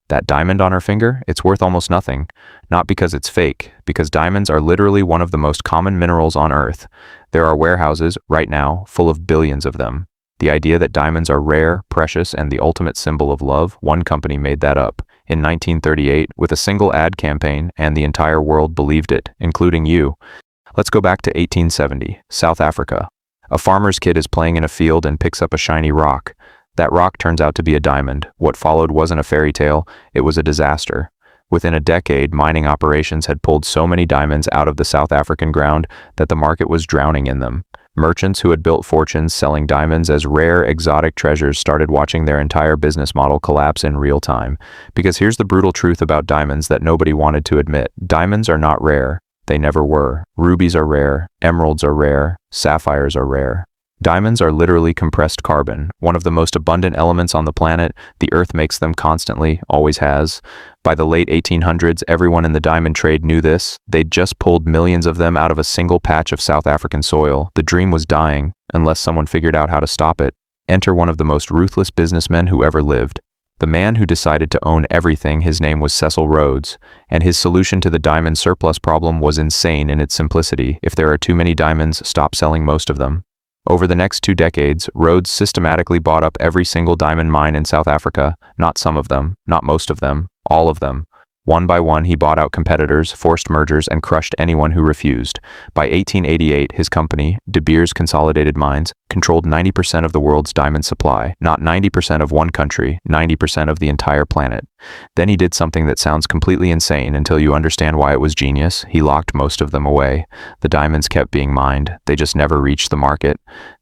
That diamond on her finger, it's worth almost nothing. Not because it's fake, because diamonds are literally one of the most common minerals on Earth. There are warehouses, right now, full of billions of them. The idea that diamonds are rare, precious, and the ultimate symbol of love, one company made that up. In 1938, with a single ad campaign, and the entire world believed it, including you. Let's go back to 1870, South Africa. A farmer's kid is playing in a field and picks up a shiny rock. That rock turns out to be a diamond. What followed wasn't a fairy tale, it was a disaster. Within a decade, mining operations had pulled so many diamonds out of the South African ground that the market was drowning in them. Merchants who had built fortunes selling diamonds as rare, exotic treasures started watching their entire business model collapse in real time. Because here's the brutal truth about diamonds that nobody wanted to admit. Diamonds are not rare. They never were. Rubies are rare. Emeralds are rare. Sapphires are rare. Diamonds are literally compressed carbon, one of the most abundant elements on the planet. The Earth makes them constantly, always has. By the late 1800s, everyone in the diamond trade knew this. They'd just pulled millions of them out of a single patch of South African soil. The dream was dying, unless someone figured out how to stop it. Enter one of the most ruthless businessmen who ever lived. The man who decided to own everything, his name was Cecil Rhodes, and his solution to the diamond surplus problem was insane in its simplicity. If there are too many diamonds, stop selling most of them. Over the next 2 decades, Rhodes systematically bought up every single diamond mine in South Africa, not some of them, not most of them, all of them. One by one, he bought out competitors, forced mergers, and crushed anyone who refused. By 1888, his company, De Beers Consolidated Mines, controlled 90% of the world's diamond supply. Not 90% of one country, 90% of the entire planet. Then he did something that sounds completely insane until you understand why it was genius. He locked most of them away. The diamonds kept being mined. They just never reached the market.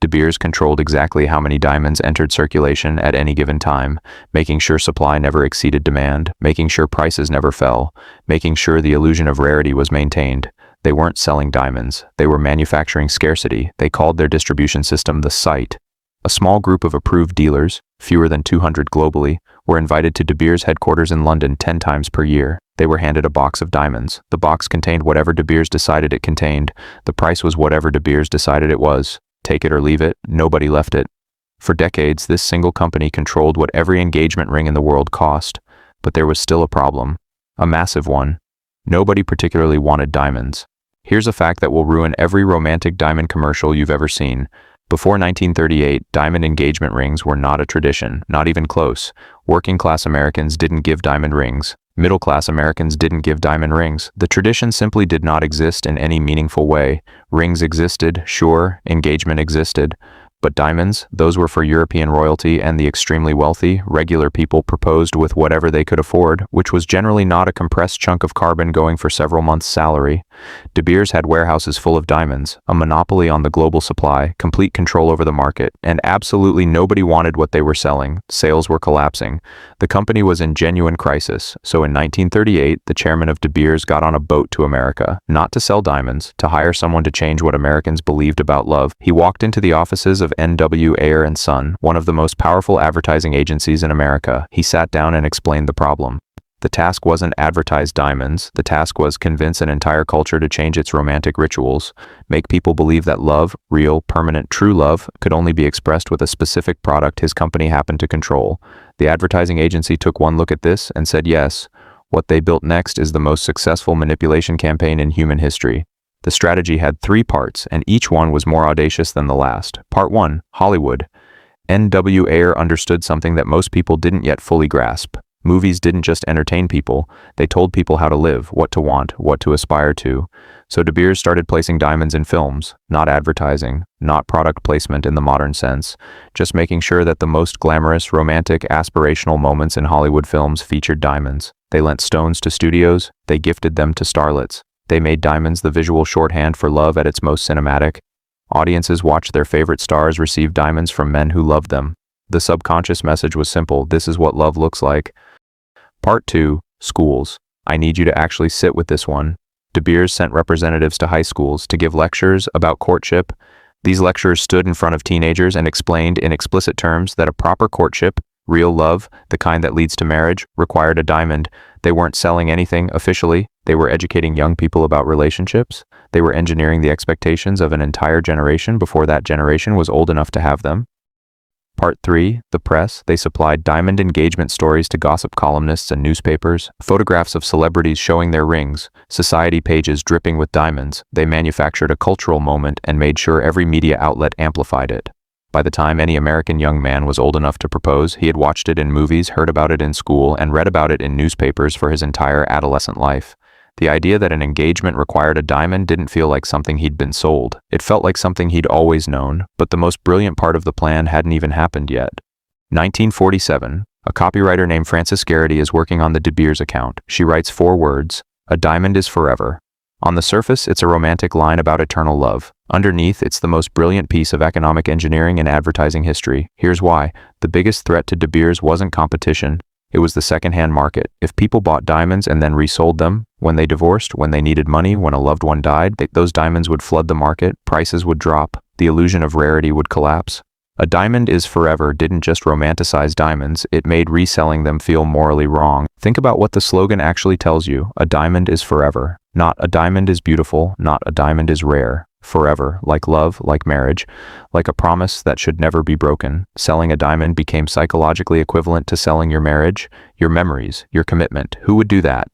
De Beers controlled exactly how many diamonds entered circulation at any given time, making sure supply never exceeded demand, making sure prices never fell, making sure the illusion of rarity was maintained. They weren't selling diamonds. They were manufacturing scarcity. They called their distribution system the site. A small group of approved dealers, fewer than 200 globally, were invited to De Beers headquarters in London 10 times per year. They were handed a box of diamonds. The box contained whatever De Beers decided it contained. The price was whatever De Beers decided it was. Take it or leave it, nobody left it. For decades, this single company controlled what every engagement ring in the world cost. But there was still a problem. A massive one. Nobody particularly wanted diamonds. Here's a fact that will ruin every romantic diamond commercial you've ever seen. Before 1938, diamond engagement rings were not a tradition, not even close. Working-class Americans didn't give diamond rings. Middle-class Americans didn't give diamond rings. The tradition simply did not exist in any meaningful way. Rings existed, sure, engagement existed. But diamonds, those were for European royalty and the extremely wealthy. Regular people proposed with whatever they could afford, which was generally not a compressed chunk of carbon going for several months' salary. De Beers had warehouses full of diamonds, a monopoly on the global supply, complete control over the market, and absolutely nobody wanted what they were selling. Sales were collapsing. The company was in genuine crisis, so in 1938, the chairman of De Beers got on a boat to America, not to sell diamonds, to hire someone to change what Americans believed about love. He walked into the offices of N.W. Ayer and Son, one of the most powerful advertising agencies in America. He sat down and explained the problem. The task wasn't advertise diamonds. The task was convince an entire culture to change its romantic rituals, make people believe that love, real, permanent, true love, could only be expressed with a specific product his company happened to control. The advertising agency took one look at this and said yes. What they built next is the most successful manipulation campaign in human history. The strategy had 3 parts, and each one was more audacious than the last. Part 1, Hollywood. N.W. Ayer understood something that most people didn't yet fully grasp. Movies didn't just entertain people, they told people how to live, what to want, what to aspire to. So De Beers started placing diamonds in films, not advertising, not product placement in the modern sense, just making sure that the most glamorous, romantic, aspirational moments in Hollywood films featured diamonds. They lent stones to studios, they gifted them to starlets. They made diamonds the visual shorthand for love at its most cinematic. Audiences watched their favorite stars receive diamonds from men who loved them. The subconscious message was simple: this is what love looks like. Part 2, Schools. I need you to actually sit with this one. De Beers sent representatives to high schools to give lectures about courtship. These lecturers stood in front of teenagers and explained in explicit terms that a proper courtship, real love, the kind that leads to marriage, required a diamond. They weren't selling anything officially. They were educating young people about relationships. They were engineering the expectations of an entire generation before that generation was old enough to have them. Part 3, the press. They supplied diamond engagement stories to gossip columnists and newspapers, photographs of celebrities showing their rings, society pages dripping with diamonds. They manufactured a cultural moment and made sure every media outlet amplified it. By the time any American young man was old enough to propose, he had watched it in movies, heard about it in school, and read about it in newspapers for his entire adolescent life. The idea that an engagement required a diamond didn't feel like something he'd been sold. It felt like something he'd always known, but the most brilliant part of the plan hadn't even happened yet. 1947. A copywriter named Frances Garrity is working on the De Beers account. She writes 4 words: "A diamond is forever." On the surface, it's a romantic line about eternal love. Underneath, it's the most brilliant piece of economic engineering in advertising history. Here's why. The biggest threat to De Beers wasn't competition. It was the second-hand market. If people bought diamonds and then resold them, when they divorced, when they needed money, when a loved one died, those diamonds would flood the market, prices would drop, the illusion of rarity would collapse. A diamond is forever didn't just romanticize diamonds, it made reselling them feel morally wrong. Think about what the slogan actually tells you. A diamond is forever. Not a diamond is beautiful, not a diamond is rare. Forever, like love, like marriage, like a promise that should never be broken. Selling a diamond became psychologically equivalent to selling your marriage, your memories, your commitment. Who would do that?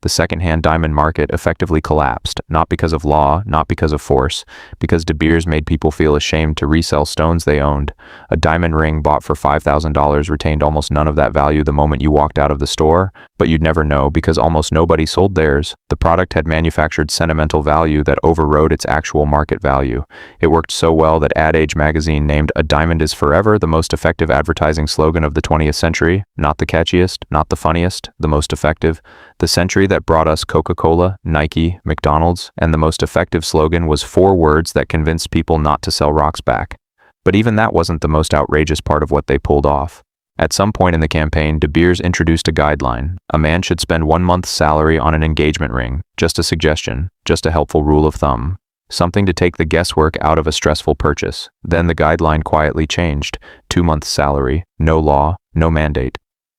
The second-hand diamond market effectively collapsed, not because of law, not because of force, because De Beers made people feel ashamed to resell stones they owned. A diamond ring bought for $5,000 retained almost none of that value the moment you walked out of the store, but you'd never know because almost nobody sold theirs. The product had manufactured sentimental value that overrode its actual market value. It worked so well that Ad Age magazine named "A diamond is forever" the most effective advertising slogan of the 20th century. Not the catchiest, not the funniest, the most effective. The century that brought us Coca-Cola, Nike, McDonald's, and the most effective slogan was 4 words that convinced people not to sell rocks back. But even that wasn't the most outrageous part of what they pulled off. At some point in the campaign, De Beers introduced a guideline. A man should spend 1 month's salary on an engagement ring. Just a suggestion, just a helpful rule of thumb. Something to take the guesswork out of a stressful purchase. Then the guideline quietly changed. 2 months' salary, no law, no mandate.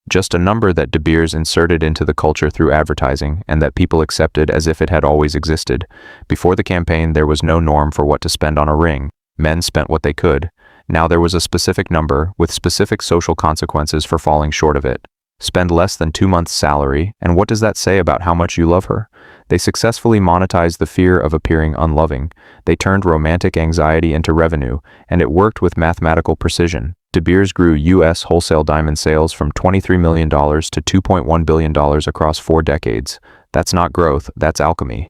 Just a number that De Beers inserted into the culture through advertising and that people accepted as if it had always existed. Before the campaign, there was no norm for what to spend on a ring. Men spent what they could. Now there was a specific number with specific social consequences for falling short of it. Spend less than 2 months' salary, and what does that say about how much you love her? They successfully monetized the fear of appearing unloving. They turned romantic anxiety into revenue, and it worked with mathematical precision. De Beers grew U.S. wholesale diamond sales from $23 million to $2.1 billion across 4 decades. That's not growth, that's alchemy.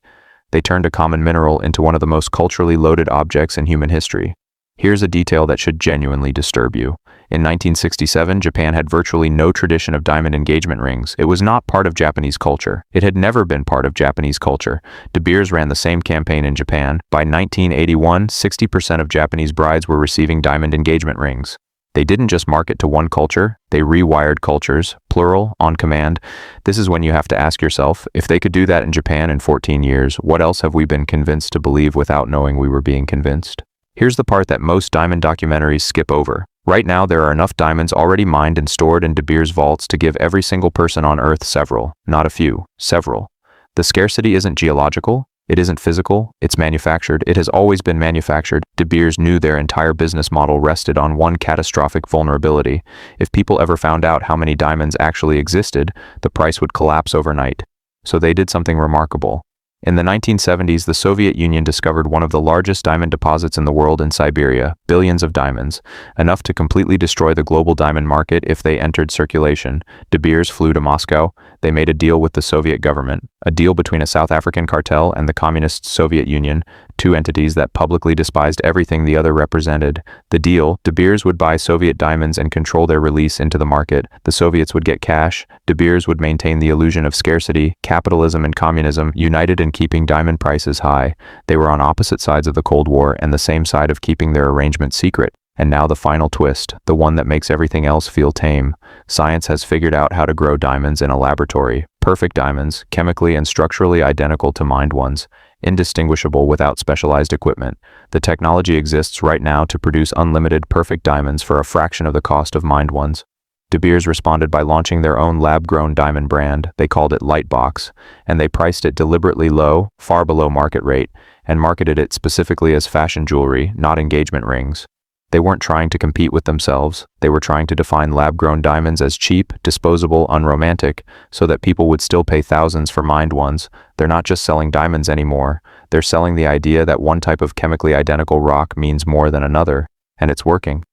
They turned a common mineral into one of the most culturally loaded objects in human history. Here's a detail that should genuinely disturb you. In 1967, Japan had virtually no tradition of diamond engagement rings. It was not part of Japanese culture. It had never been part of Japanese culture. De Beers ran the same campaign in Japan. By 1981, 60% of Japanese brides were receiving diamond engagement rings. They didn't just market to one culture, they rewired cultures, plural, on command. This is when you have to ask yourself, if they could do that in Japan in 14 years, what else have we been convinced to believe without knowing we were being convinced? Here's the part that most diamond documentaries skip over. Right now, there are enough diamonds already mined and stored in De Beers vaults to give every single person on Earth several, not a few, several. The scarcity isn't geological, it isn't physical, it's manufactured. It has always been manufactured. De Beers knew their entire business model rested on one catastrophic vulnerability. If people ever found out how many diamonds actually existed, the price would collapse overnight. So they did something remarkable. In the 1970s, the Soviet Union discovered one of the largest diamond deposits in the world in Siberia, billions of diamonds, enough to completely destroy the global diamond market if they entered circulation. De Beers flew to Moscow. They made a deal with the Soviet government, a deal between a South African cartel and the Communist Soviet Union, 2 entities that publicly despised everything the other represented. The deal: De Beers would buy Soviet diamonds and control their release into the market. The Soviets would get cash. De Beers would maintain the illusion of scarcity. Capitalism and communism united in keeping diamond prices high. They were on opposite sides of the Cold War and the same side of keeping their arrangement secret. And now the final twist, the one that makes everything else feel tame. Science has figured out how to grow diamonds in a laboratory. Perfect diamonds, chemically and structurally identical to mined ones, indistinguishable without specialized equipment. The technology exists right now to produce unlimited perfect diamonds for a fraction of the cost of mined ones. De Beers responded by launching their own lab-grown diamond brand. They called it Lightbox, and they priced it deliberately low, far below market rate, and marketed it specifically as fashion jewelry, not engagement rings. They weren't trying to compete with themselves. They were trying to define lab-grown diamonds as cheap, disposable, unromantic, so that people would still pay thousands for mined ones. They're not just selling diamonds anymore. They're selling the idea that one type of chemically identical rock means more than another, and it's working.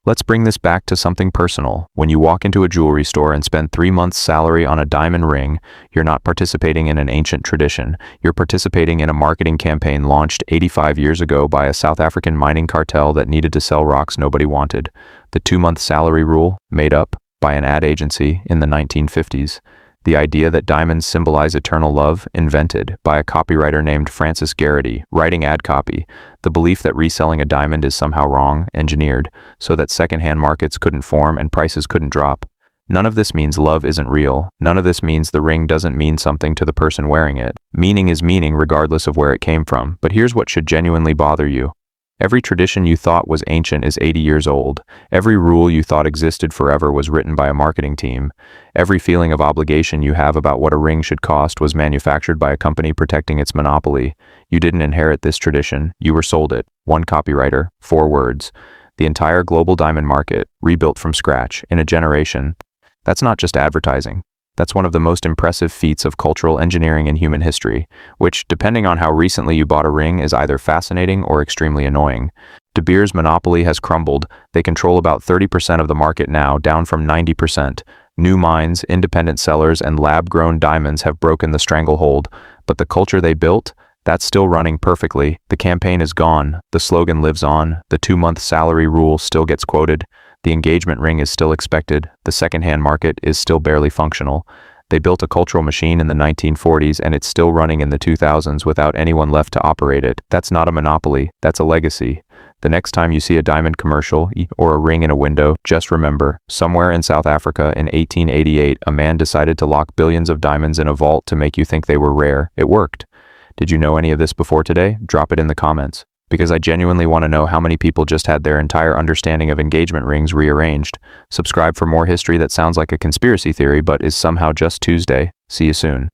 Let's bring this back to something personal. When you walk into a jewelry store and spend 3 months' salary on a diamond ring, you're not participating in an ancient tradition. You're participating in a marketing campaign launched 85 years ago by a South African mining cartel that needed to sell rocks nobody wanted. The 2-month salary rule, made up by an ad agency in the 1950s. The idea that diamonds symbolize eternal love, invented by a copywriter named Francis Garrity, writing ad copy. The belief that reselling a diamond is somehow wrong, engineered, so that secondhand markets couldn't form and prices couldn't drop. None of this means love isn't real. None of this means the ring doesn't mean something to the person wearing it. Meaning is meaning regardless of where it came from. But here's what should genuinely bother you. Every tradition you thought was ancient is 80 years old. Every rule you thought existed forever was written by a marketing team. Every feeling of obligation you have about what a ring should cost was manufactured by a company protecting its monopoly. You didn't inherit this tradition, you were sold it. One copywriter, 4 words. The entire global diamond market, rebuilt from scratch, in a generation. That's not just advertising. That's one of the most impressive feats of cultural engineering in human history, which, depending on how recently you bought a ring, is either fascinating or extremely annoying. De Beers' monopoly has crumbled. They control about 30% of the market now, down from 90%. New mines, independent sellers, and lab-grown diamonds have broken the stranglehold, but the culture they built, that's still running perfectly. The campaign is gone. The slogan lives on. The 2-month salary rule still gets quoted. The engagement ring is still expected. The secondhand market is still barely functional. They built a cultural machine in the 1940s and it's still running in the 2000s without anyone left to operate it. That's not a monopoly. That's a legacy. The next time you see a diamond commercial or a ring in a window, just remember, somewhere in South Africa in 1888, a man decided to lock billions of diamonds in a vault to make you think they were rare. It worked. Did you know any of this before today? Drop it in the comments. Because I genuinely want to know how many people just had their entire understanding of engagement rings rearranged. Subscribe for more history that sounds like a conspiracy theory but is somehow just Tuesday. See you soon.